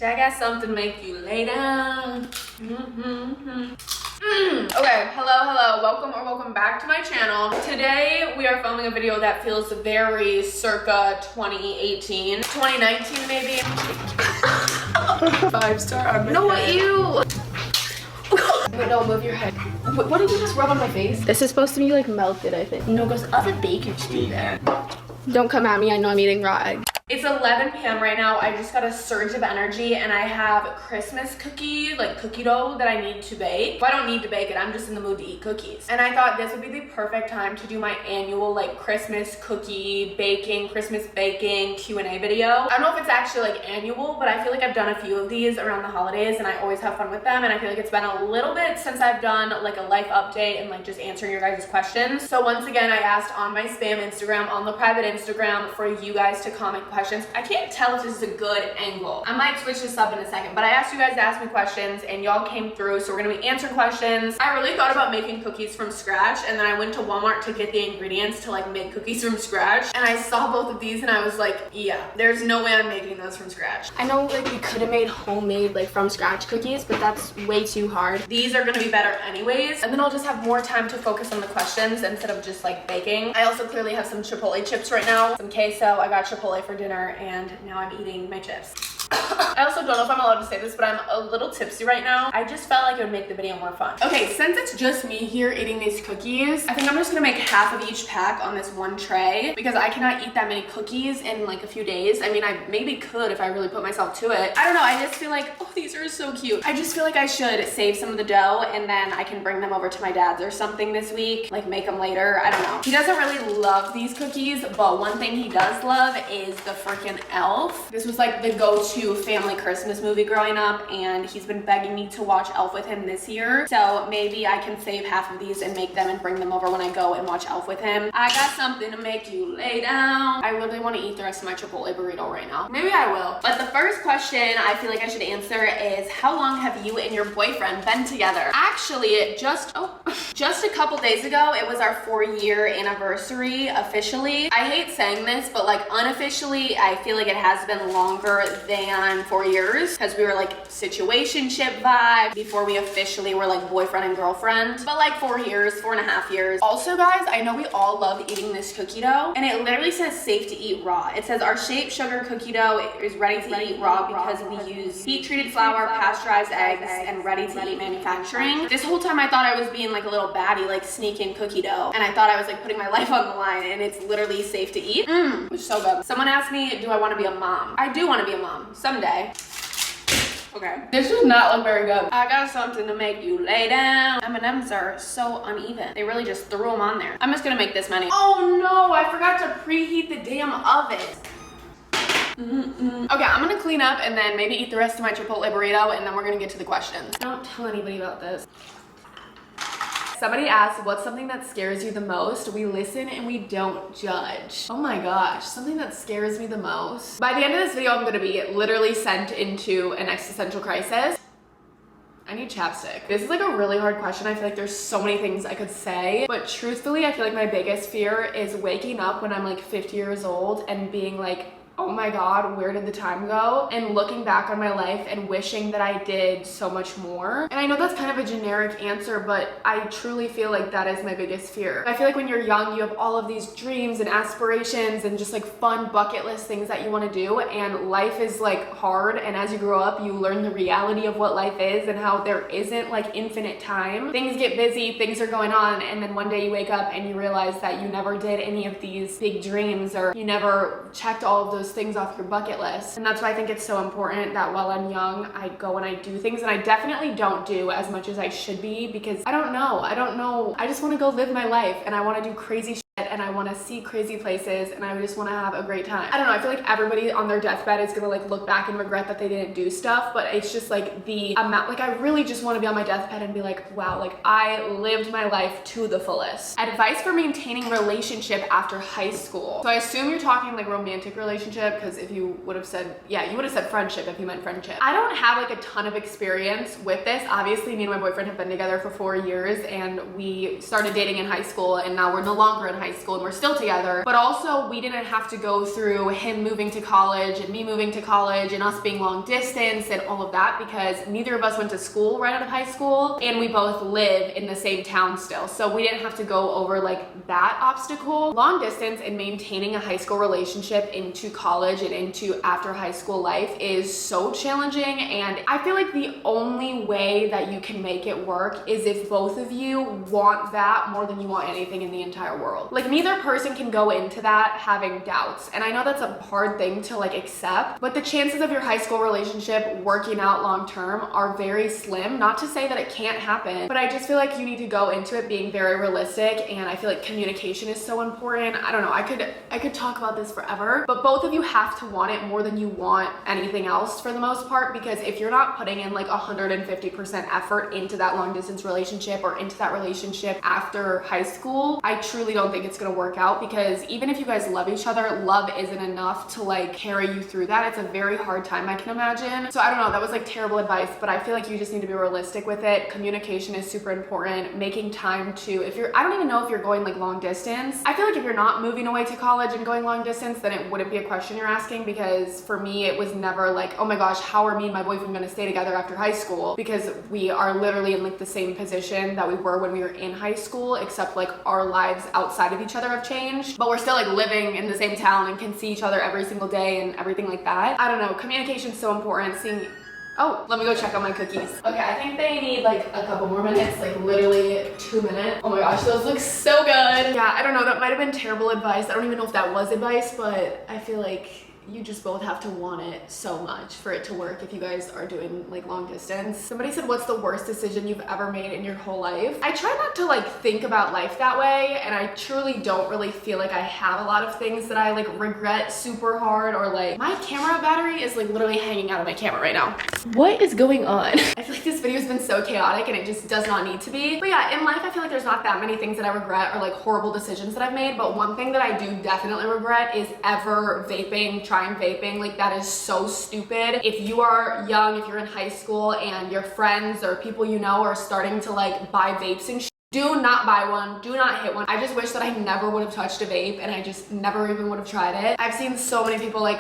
I got something to make you lay down. Okay, hello, welcome back to my channel. Today we are filming a video that feels very circa 2018, 2019 maybe. 5-star. No, you. Wait, no, move your head. What did you just rub on my face? This is supposed to be like melted, I think. No, because other bakers do that. Don't come at me, I know I'm eating raw egg. It's 11 p.m. right now. I just got a surge of energy and I have Christmas cookie, like cookie dough that I need to bake. Well, I don't need to bake it, I'm just in the mood to eat cookies. And I thought this would be the perfect time to do my annual like Christmas cookie baking, Christmas baking Q&A video. I don't know if it's actually like annual, but I feel like I've done a few of these around the holidays and I always have fun with them. And I feel like it's been a little bit since I've done like a life update and like just answering your guys' questions. So once again, I asked on my spam Instagram, on the private Instagram, for you guys to comment questions. I can't tell if this is a good angle. I might switch this up in a second, but I asked you guys to ask me questions and y'all came through, so we're gonna be answering questions. I really thought about making cookies from scratch, and then I went to Walmart to get the ingredients to like make cookies from scratch, and I saw both of these and I was like, yeah, there's no way I'm making those from scratch. I know like we could have made homemade like from scratch cookies, but that's way too hard. These are gonna be better anyways, and then I'll just have more time to focus on the questions instead of just like baking. I also clearly have some Chipotle chips right now, some queso. I got Chipotle for dinner and now I'm eating my chips. I also don't know if I'm allowed to say this, but I'm a little tipsy right now. I just felt like it would make the video more fun. Okay, since it's just me here eating these cookies, I think I'm just gonna make half of each pack on this one tray because I cannot eat that many cookies in like a few days. I mean, I maybe could if I really put myself to it. I don't know, I just feel like, oh, these are so cute. I just feel like I should save some of the dough and then I can bring them over to my dad's or something this week, like make them later. I don't know. He doesn't really love these cookies, but one thing he does love is the freaking Elf. This was like the go-to family Christmas movie growing up, and he's been begging me to watch Elf with him this year, so maybe I can save half of these and make them and bring them over when I go and watch Elf with him. I got something to make you lay down. I literally want to eat the rest of my Chipotle burrito right now. Maybe I will. But the first question I feel like I should answer is, how long have you and your boyfriend been together? Actually, just a couple days ago, it was our 4-year anniversary officially. I hate saying this, but like unofficially, I feel like it has been longer than 4 years because we were like situationship vibe before we officially were like boyfriend and girlfriend, but like 4 years, 4.5 years. Also guys, I know we all love eating this cookie dough and it literally says safe to eat raw. It says our shaped sugar cookie dough is ready to eat raw because we use heat treated flour, pasteurized eggs, and ready to eat manufacturing. This whole time I thought I was being like a little baddie, like sneaking cookie dough, and I thought I was like putting my life on the line, and it's literally safe to eat. It's so good. Someone asked me, do I want to be a mom? I do want to be a mom someday. Okay, this does not look very good. I got something to make you lay down. M&Ms are so uneven. They really just threw them on there. I'm just gonna make this many. Oh no, I forgot to preheat the damn oven. Okay, I'm gonna clean up and then maybe eat the rest of my Chipotle burrito, and then we're gonna get to the questions. Don't tell anybody about this. Somebody asked, what's something that scares you the most? We listen and we don't judge. Oh my gosh, something that scares me the most. By the end of this video, I'm gonna be literally sent into an existential crisis. I need chapstick. This is like a really hard question. I feel like there's so many things I could say, but truthfully, I feel like my biggest fear is waking up when I'm like 50 years old and being like, oh my God, where did the time go? And looking back on my life and wishing that I did so much more. And I know that's kind of a generic answer, but I truly feel like that is my biggest fear. I feel like when you're young, you have all of these dreams and aspirations and just like fun bucket list things that you want to do. And life is like hard. And as you grow up, you learn the reality of what life is and how there isn't like infinite time. Things get busy, things are going on. And then one day you wake up and you realize that you never did any of these big dreams, or you never checked all of those things off your bucket list. And that's why I think it's so important that while I'm young, I go and I do things, and I definitely don't do as much as I should be because I don't know. I just want to go live my life and I want to do crazy shit and I want to see crazy places and I just want to have a great time. I don't know, I feel like everybody on their deathbed is gonna like look back and regret that they didn't do stuff, but it's just like the amount, like I really just want to be on my deathbed and be like, wow, like I lived my life to the fullest. Advice for maintaining relationship after high school. So I assume you're talking like romantic relationship, because if you would have said, yeah, you would have said friendship if you meant friendship. I don't have like a ton of experience with this. Obviously, me and my boyfriend have been together for 4 years and we started dating in high school and now we're no longer in high school. school and we're still together, but also we didn't have to go through him moving to college and me moving to college and us being long distance and all of that, because neither of us went to school right out of high school and we both live in the same town still. So we didn't have to go over like that obstacle. Long distance and maintaining a high school relationship into college and into after high school life is so challenging, and I feel like the only way that you can make it work is if both of you want that more than you want anything in the entire world. Like neither person can go into that having doubts, and I know that's a hard thing to like accept, but the chances of your high school relationship working out long term are very slim. Not to say that it can't happen, but I just feel like you need to go into it being very realistic, and I feel like communication is so important. I don't know, I could talk about this forever, but both of you have to want it more than you want anything else for the most part, because if you're not putting in like 150% effort into that long distance relationship or into that relationship after high school, I truly don't think it's gonna work out, because even if you guys love each other, love isn't enough to like carry you through that. It's a very hard time, I can imagine. So I don't know, that was like terrible advice, but I feel like you just need to be realistic with it. Communication is super important. Making time to, I don't even know if you're going like long distance. I feel like if you're not moving away to college and going long distance, then it wouldn't be a question you're asking, because for me, it was never like, oh my gosh, how are me and my boyfriend gonna stay together after high school? Because we are literally in like the same position that we were when we were in high school, except like our lives outside of each other have changed, but we're still like living in the same town and can see each other every single day and everything like that. I don't know, communication is so important. Oh, let me go check on my cookies. Okay, I think they need like a couple more minutes, like literally 2 minutes. Oh my gosh, those look so good. Yeah, I don't know, that might have been terrible advice. I don't even know if that was advice, but I feel like you just both have to want it so much for it to work if you guys are doing like long distance. Somebody said, what's the worst decision you've ever made in your whole life? I try not to like think about life that way, and I truly don't really feel like I have a lot of things that I like regret super hard, or like my camera battery is like literally hanging out of my camera right now. What is going on? I feel like this video has been so chaotic and it just does not need to be. But yeah, in life I feel like there's not that many things that I regret or like horrible decisions that I've made, but one thing that I do definitely regret is ever trying vaping. Like that is so stupid. If you are young, if you're in high school and your friends or people you know are starting to like buy vapes and do not buy one, do not hit one. I just wish that I never would have touched a vape, and I just never even would have tried it. I've seen so many people like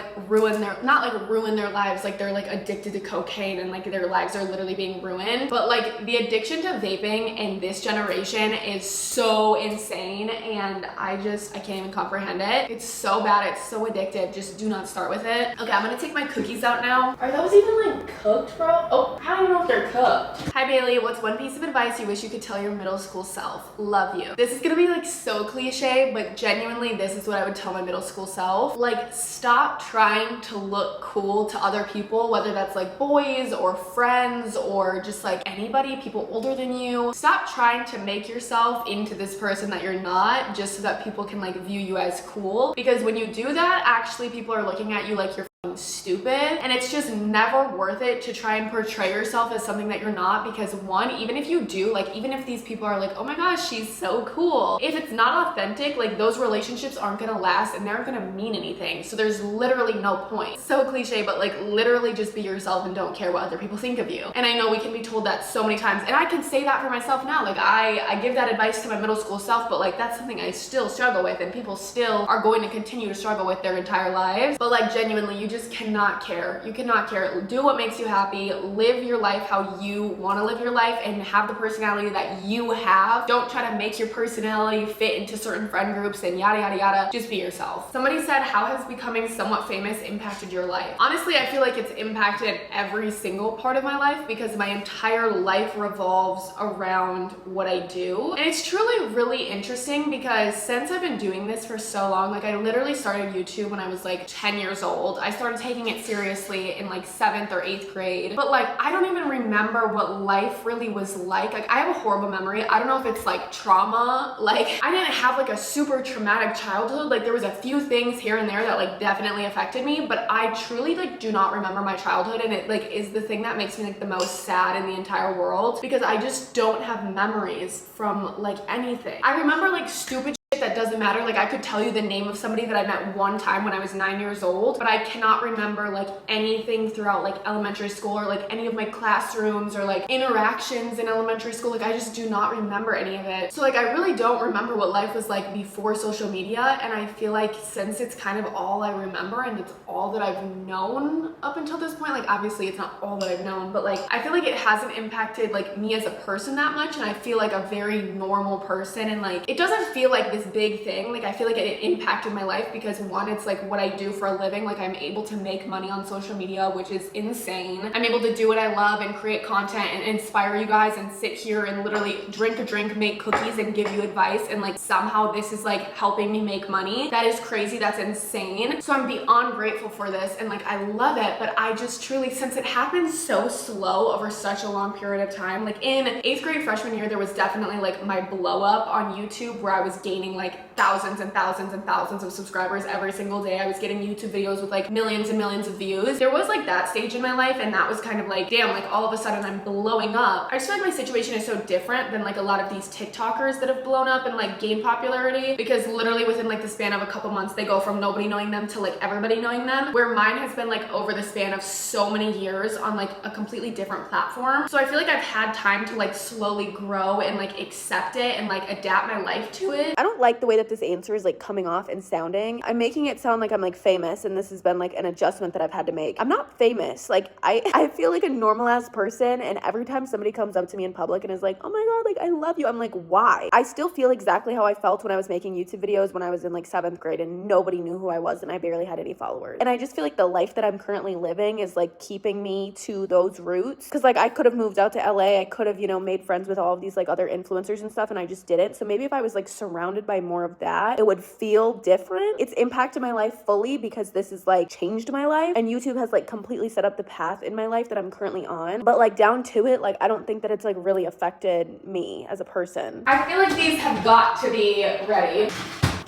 not like ruin their lives, like they're like addicted to cocaine and like their lives are literally being ruined. But like the addiction to vaping in this generation is so insane, and I can't even comprehend it. It's so bad, it's so addictive. Just do not start with it. Okay, I'm gonna take my cookies out now. Are those even like cooked, bro? Oh, how do you know if they're cooked? Hi Bailey, what's one piece of advice you wish you could tell your middle school self? Love you. This is gonna be like so cliche, but genuinely this is what I would tell my middle school self. Like, stop trying to look cool to other people, whether that's like boys or friends or just like anybody, people older than you. Stop trying to make yourself into this person that you're not, just so that people can like view you as cool, because when you do that, actually people are looking at you like you're stupid, and it's just never worth it to try and portray yourself as something that you're not, because one, even if you do, like even if these people are like, oh my gosh, she's so cool, if it's not authentic, like those relationships aren't gonna last and they aren't gonna mean anything. So there's literally no point. So cliche, but like literally just be yourself and don't care what other people think of you. And I know we can be told that so many times, and I can say that for myself now. Like I give that advice to my middle school self, but like that's something I still struggle with, and people still are going to continue to struggle with their entire lives. But like genuinely, you just cannot care. You cannot care. Do what makes you happy. Live your life how you want to live your life and have the personality that you have. Don't try to make your personality fit into certain friend groups and yada yada yada. Just be yourself. Somebody said, how has becoming somewhat famous impacted your life? Honestly, I feel like it's impacted every single part of my life, because my entire life revolves around what I do. And it's truly really interesting, because since I've been doing this for so long, like I literally started YouTube when I was like 10 years old. I started taking it seriously in like 7th or 8th grade, but like I don't even remember what life really was like. Like I have a horrible memory. I don't know if it's like trauma. Like I didn't have like a super traumatic childhood. Like there was a few things here and there that like definitely affected me, but I truly like do not remember my childhood, and it like is the thing that makes me like the most sad in the entire world, because I just don't have memories from like anything. I remember like stupid shit that doesn't matter. Like I could tell you the name of somebody that I met one time when I was 9 years old, but I cannot remember like anything throughout like elementary school or like any of my classrooms or like interactions in elementary school. Like I just do not remember any of it. So like I really don't remember what life was like before social media, and I feel like since it's kind of all I remember and it's all that I've known up until this point, like obviously it's not all that I've known, but like I feel like it hasn't impacted like me as a person that much, and I feel like a very normal person, and like it doesn't feel like this big thing. Like I feel like it impacted my life because one, it's like what I do for a living. Like I'm able to make money on social media, which is insane. I'm able to do what I love and create content and inspire you guys and sit here and literally drink a drink, make cookies and give you advice, and like somehow this is like helping me make money. That is crazy. That's insane. So I'm beyond grateful for this, and like I love it. But I just truly, since it happened so slow over such a long period of time, like in 8th grade freshman year, there was definitely like my blow up on YouTube where I was gaining like thousands and thousands and thousands of subscribers every single day. I was getting YouTube videos with like millions and millions of views. There was like that stage in my life, and that was kind of like, damn, like all of a sudden I'm blowing up. I just feel like my situation is so different than like a lot of these TikTokers that have blown up and like gained popularity, because literally within like the span of a couple months they go from nobody knowing them to like everybody knowing them, where mine has been like over the span of so many years on like a completely different platform. So I feel like I've had time to like slowly grow and like accept it and like adapt my life to it. I don't like the way that this answer is like coming off and sounding. I'm making it sound like I'm like famous, and this has been like an adjustment that I've had to make. I'm not famous. Like I feel like a normal ass person, and every time somebody comes up to me in public and is like, oh my god, like I love you, I'm like, why? I still feel exactly how I felt when I was making YouTube videos when I was in like 7th grade and nobody knew who I was and I barely had any followers. And I just feel like the life that I'm currently living is like keeping me to those roots, because like I could have moved out to LA, I could have, you know, made friends with all of these like other influencers and stuff, and I just didn't. So maybe if I was like surrounded by more of that, it would feel different. It's impacted my life fully because this has like changed my life, and YouTube has like completely set up the path in my life that I'm currently on. But like down to it, like I don't think that it's like really affected me as a person. I feel like these have got to be ready.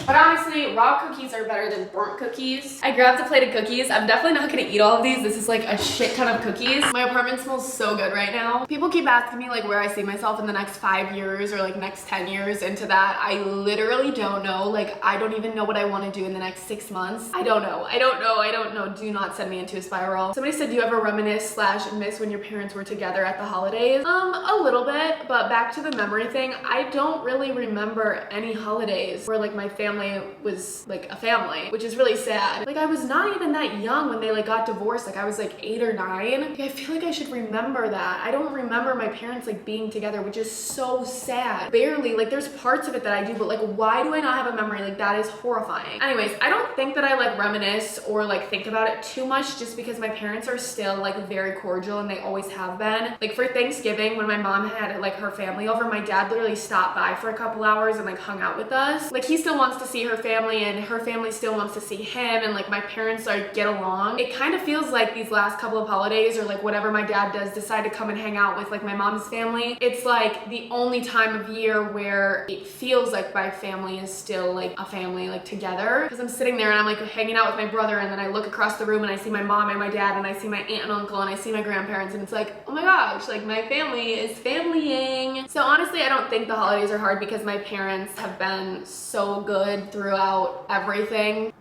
But honestly, raw cookies are better than burnt cookies. I grabbed a plate of cookies. I'm definitely not gonna eat all of these. This is like a shit ton of cookies. My apartment smells so good right now. People keep asking me like where I see myself in the next 5 years or like next 10 years. Into that, I literally don't know. Like I don't even know what I want to do in the next 6 months. I don't know. I don't know. Do not send me into a spiral. Somebody said, do you ever reminisce / miss when your parents were together at the holidays? A little bit, but back to the memory thing, I don't really remember any holidays where like my family was like a family, which is really sad. Like I was not even that young when they like got divorced. Like I was like 8 or 9. Like, I feel like I should remember that. I don't remember my parents like being together, which is so sad. Barely. Like there's parts of it that I do, but like why do I not have a memory? Like that is horrifying. Anyways, I don't think that I like reminisce or like think about it too much, just because my parents are still like very cordial and they always have been. Like for Thanksgiving, when my mom had like her family over, my dad literally stopped by for a couple hours and like hung out with us. Like he still wants to see her family and her family still wants to see him, and like my parents like get along. It kind of feels like these last couple of holidays, or like whatever my dad does decide to come and hang out with like my mom's family, it's like the only time of year where it feels like my family is still like a family, like together. Because I'm sitting there and I'm like hanging out with my brother, and then I look across the room and I see my mom and my dad, and I see my aunt and uncle, and I see my grandparents, and it's like, oh my gosh, like my family is familying. So honestly, I don't think the holidays are hard because my parents have been so good throughout everything.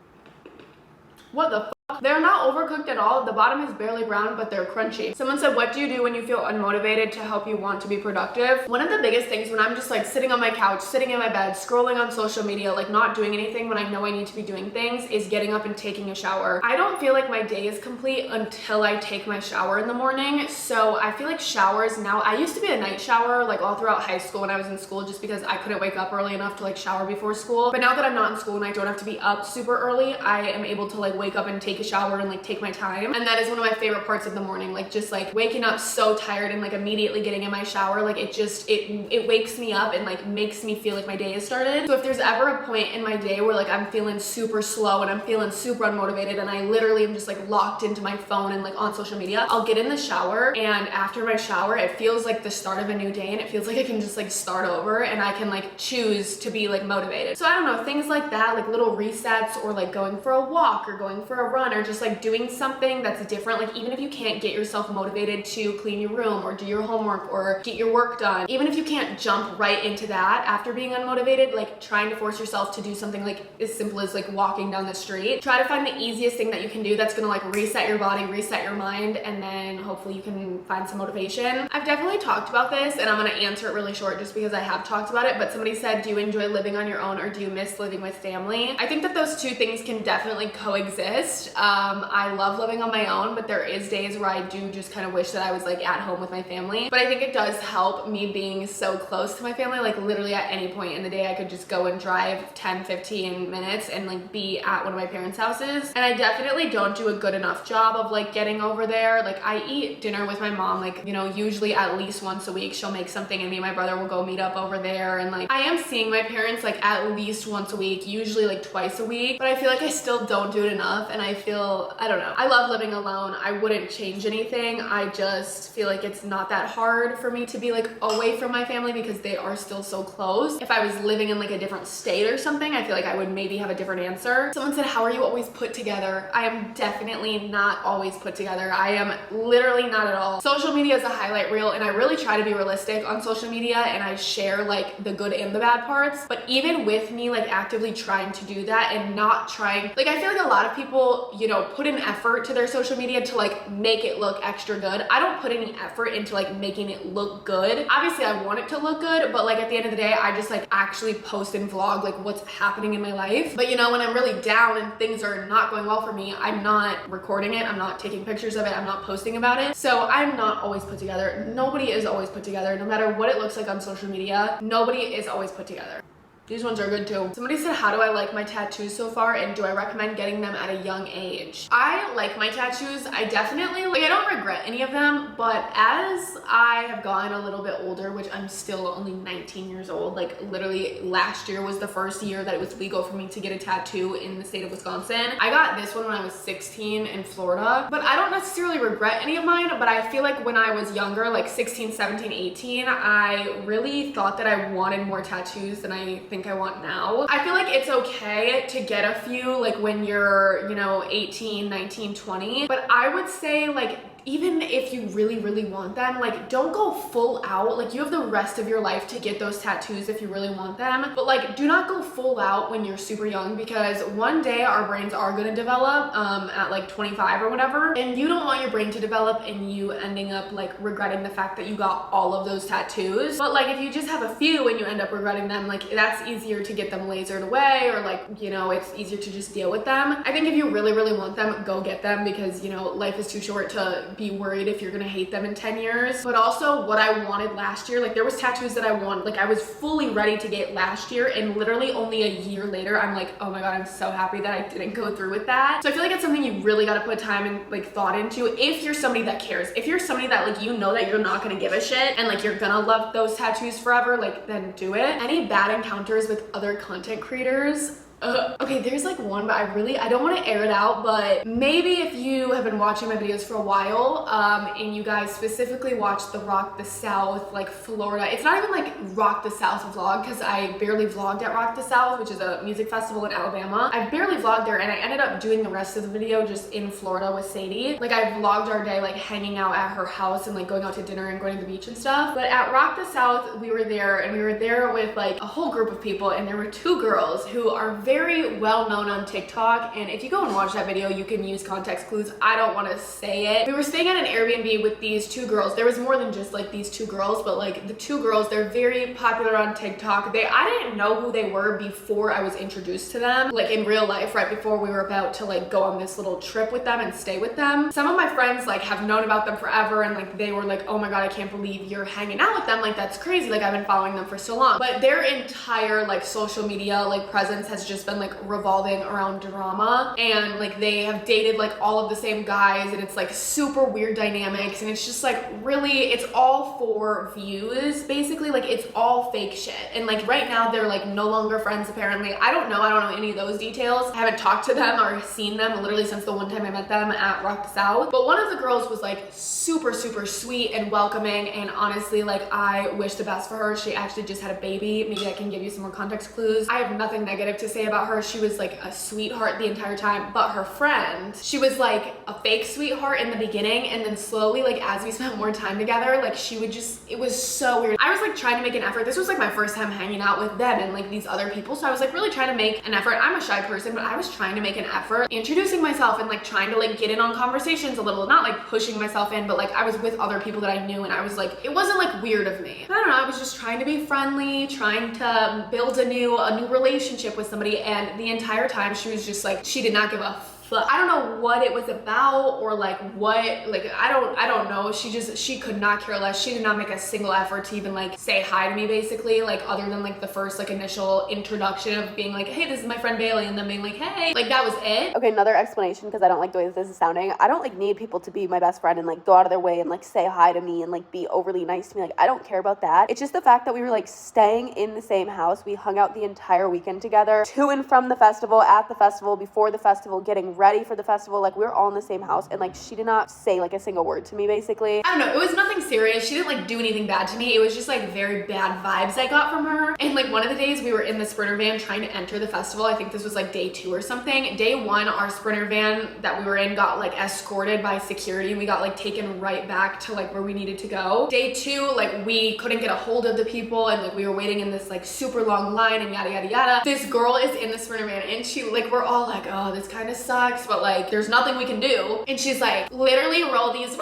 What the fuck? They're not overcooked at all. The bottom is barely brown, but they're crunchy. Someone said, what do you do when you feel unmotivated to help you want to be productive? One of the biggest things when I'm just like sitting on my couch, sitting in my bed, scrolling on social media, like not doing anything when I know I need to be doing things, is getting up and taking a shower. I don't feel like my day is complete until I take my shower in the morning. So I feel like showers now, I used to be a night shower like all throughout high school when I was in school, just because I couldn't wake up early enough to like shower before school. But now that I'm not in school and I don't have to be up super early, I am able to like wake up and take a shower and like take my time, and that is one of my favorite parts of the morning. Like just like waking up so tired and like immediately getting in my shower, like it wakes me up and like makes me feel like my day has started. So if there's ever a point in my day where like I'm feeling super slow and I'm feeling super unmotivated and I literally am just like locked into my phone and like on social media, I'll get in the shower, and after my shower it feels like the start of a new day, and it feels like I can just like start over and I can like choose to be like motivated. So I don't know, things like that, like little resets, or like going for a walk or going for a run fun or just like doing something that's different. Like even if you can't get yourself motivated to clean your room or do your homework or get your work done, even if you can't jump right into that after being unmotivated, like trying to force yourself to do something like as simple as like walking down the street, try to find the easiest thing that you can do that's gonna like reset your body, reset your mind, and then hopefully you can find some motivation. I've definitely talked about this and I'm gonna answer it really short just because I have talked about it, but somebody said, do you enjoy living on your own or do you miss living with family? I think that those two things can definitely coexist. I love living on my own, but there is days where I do just kind of wish that I was like at home with my family. But I think it does help me being so close to my family. Like literally at any point in the day, I could just go and drive 10, 15 minutes and like be at one of my parents' houses. And I definitely don't do a good enough job of like getting over there. Like I eat dinner with my mom, like, you know, usually at least once a week. She'll make something and me and my brother will go meet up over there. And like I am seeing my parents like at least once a week, usually like twice a week, but I feel like I still don't do it enough. And I feel, I don't know, I love living alone. I wouldn't change anything. I just feel like it's not that hard for me to be like away from my family because they are still so close. If I was living in like a different state or something, I feel like I would maybe have a different answer. Someone said, how are you always put together? I am definitely not always put together. I am literally not at all. Social media is a highlight reel and I really try to be realistic on social media and I share like the good and the bad parts. But even with me like actively trying to do that and not trying, like I feel like a lot of people, you know, put an effort to their social media to like make it look extra good. I don't put any effort into like making it look good. Obviously I want it to look good, but like at the end of the day, I just like actually post and vlog like what's happening in my life. But you know, when I'm really down and things are not going well for me, I'm not recording it. I'm not taking pictures of it. I'm not posting about it. So I'm not always put together. Nobody is always put together. No matter what it looks like on social media, nobody is always put together. These ones are good too. Somebody said, how do I like my tattoos so far and do I recommend getting them at a young age? I like my tattoos. I definitely, like I don't regret any of them, but as I have gotten a little bit older, which I'm still only 19 years old, like literally last year was the first year that it was legal for me to get a tattoo in the state of Wisconsin. I got this one when I was 16 in Florida, but I don't necessarily regret any of mine, but I feel like when I was younger, like 16, 17, 18, I really thought that I wanted more tattoos than I think I want now. I feel like it's okay to get a few like when you're, you know, 18, 19, 20, but I would say like even if you really, really want them, like don't go full out. Like you have the rest of your life to get those tattoos if you really want them, but like do not go full out when you're super young because one day our brains are going to develop at like 25 or whatever, and you don't want your brain to develop and you ending up like regretting the fact that you got all of those tattoos. But like if you just have a few and you end up regretting them, like that's easier to get them lasered away, or like, you know, it's easier to just deal with them. I think if you really, really want them, go get them because, you know, life is too short to be worried if you're gonna hate them in 10 years. But also what I wanted last year, like there was tattoos that I wanted, like I was fully ready to get last year, and literally only a year later I'm like, oh my god, I'm so happy that I didn't go through with that. So I feel like it's something you really got to put time and like thought into if you're somebody that cares. If you're somebody that like, you know that you're not gonna give a shit and like you're gonna love those tattoos forever, like then do it. Any bad encounters with other content creators? Okay, there's like one, but I don't want to air it out, but maybe if you have been watching my videos for a while, and you guys specifically watched the Rock the South, like Florida, it's not even like Rock the South vlog, because I barely vlogged at Rock the South, which is a music festival in Alabama. I barely vlogged there, and I ended up doing the rest of the video just in Florida with Sadie. Like I vlogged our day, like hanging out at her house and like going out to dinner and going to the beach and stuff. But at Rock the South, we were there, and we were there with like a whole group of people, and there were two girls who are very well known on TikTok, and if you go and watch that video you can use context clues. I don't want to say it. We were staying at an Airbnb with these two girls. There was more than just like these two girls, but like the two girls, they're very popular on TikTok. I didn't know who they were before I was introduced to them, like in real life, right before we were about to like go on this little trip with them and stay with them. Some of my friends like have known about them forever, and like they were like, oh my god, I can't believe you're hanging out with them, like that's crazy, like I've been following them for so long. But their entire like social media like presence has just been like revolving around drama, and like they have dated like all of the same guys, and it's like super weird dynamics, and it's just like really, it's all for views basically. Like it's all fake shit, and like right now they're like no longer friends apparently. I don't know any of those details. I haven't talked to them or seen them literally since the one time I met them at Rock the South. But one of the girls was like super sweet and welcoming, and honestly like I wish the best for her. She actually just had a baby. Maybe I can give you some more context clues. I have nothing negative to say about her. She was like a sweetheart the entire time, but her friend, she was like a fake sweetheart in the beginning, and then slowly, like as we spent more time together, like she would just, it was so weird. I was like trying to make an effort. This was like my first time hanging out with them and like these other people, so I was like really trying to make an effort. I'm a shy person, but I was trying to make an effort introducing myself and like trying to like get in on conversations a little, not like pushing myself in, but like I was with other people that I knew, and I was like, it wasn't like weird of me. I don't know, I was just trying to be friendly, trying to build a new relationship with somebody, and the entire time she was just like, she did not give a fuck. I don't know what it was about, or like what, like I don't know. She could not care less. She did not make a single effort to even like say hi to me, basically, like other than like the first like initial introduction of being like, hey, this is my friend Bailey, and then being like, hey, like that was it. Okay, another explanation, because I don't like the way this is sounding. I don't like need people to be my best friend and like go out of their way and like say hi to me and like be overly nice to me. Like I don't care about that. It's just the fact that we were like staying in the same house. We hung out the entire weekend together, to and from the festival, at the festival, before the festival, getting ready for the festival. Like we were all in the same house, and like she did not say like a single word to me, basically. I don't know, it was nothing serious. She didn't like do anything bad to me. It was just like very bad vibes I got from her. And like one of the days we were in the Sprinter van trying to enter the festival. I think this was like day 2 or something. Day 1, our Sprinter van that we were in got like escorted by security, and we got like taken right back to like where we needed to go. Day 2, like we couldn't get a hold of the people, and like we were waiting in this like super long line and yada yada yada. This girl is in the Sprinter van, and she like, we're all like, oh, this kind of sucks, but like there's nothing we can do. And she's like, literally roll these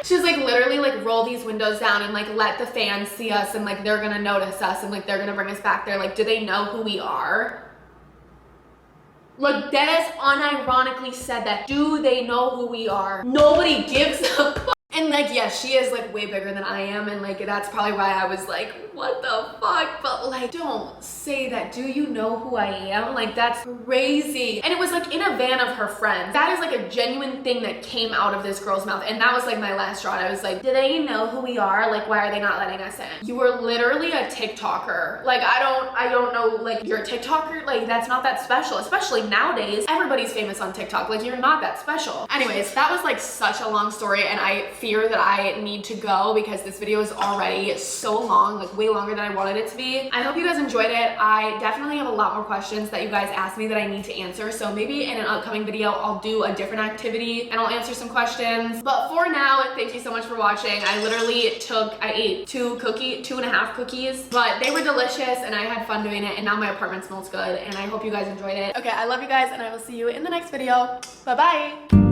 she's like, literally like roll these windows down and like let the fans see us, and like they're gonna notice us, and like they're gonna bring us back there. Like, do they know who we are? Like, Dennis unironically said that. Do they know who we are? Nobody gives a fuck. And like, yeah, she is like way bigger than I am, and like that's probably why I was like, what the fuck? But like, don't say that. Do you know who I am? Like, that's crazy. And it was like in a van of her friends. That is like a genuine thing that came out of this girl's mouth, and that was like my last straw. I was like, do they know who we are? Like, why are they not letting us in? You were literally a TikToker. Like, I don't know, like you're a TikToker? Like, that's not that special. Especially nowadays, everybody's famous on TikTok. Like, you're not that special. Anyways, that was like such a long story, and I fear that I need to go because this video is already so long, like way longer than I wanted it to be. I hope you guys enjoyed it. I definitely have a lot more questions that you guys asked me that I need to answer, so maybe in an upcoming video I'll do a different activity and I'll answer some questions. But for now, thank you so much for watching. I ate 2.5 cookies, but they were delicious and I had fun doing it, and now my apartment smells good, and I hope you guys enjoyed it. Okay, I love you guys, and I will see you in the next video. Bye bye.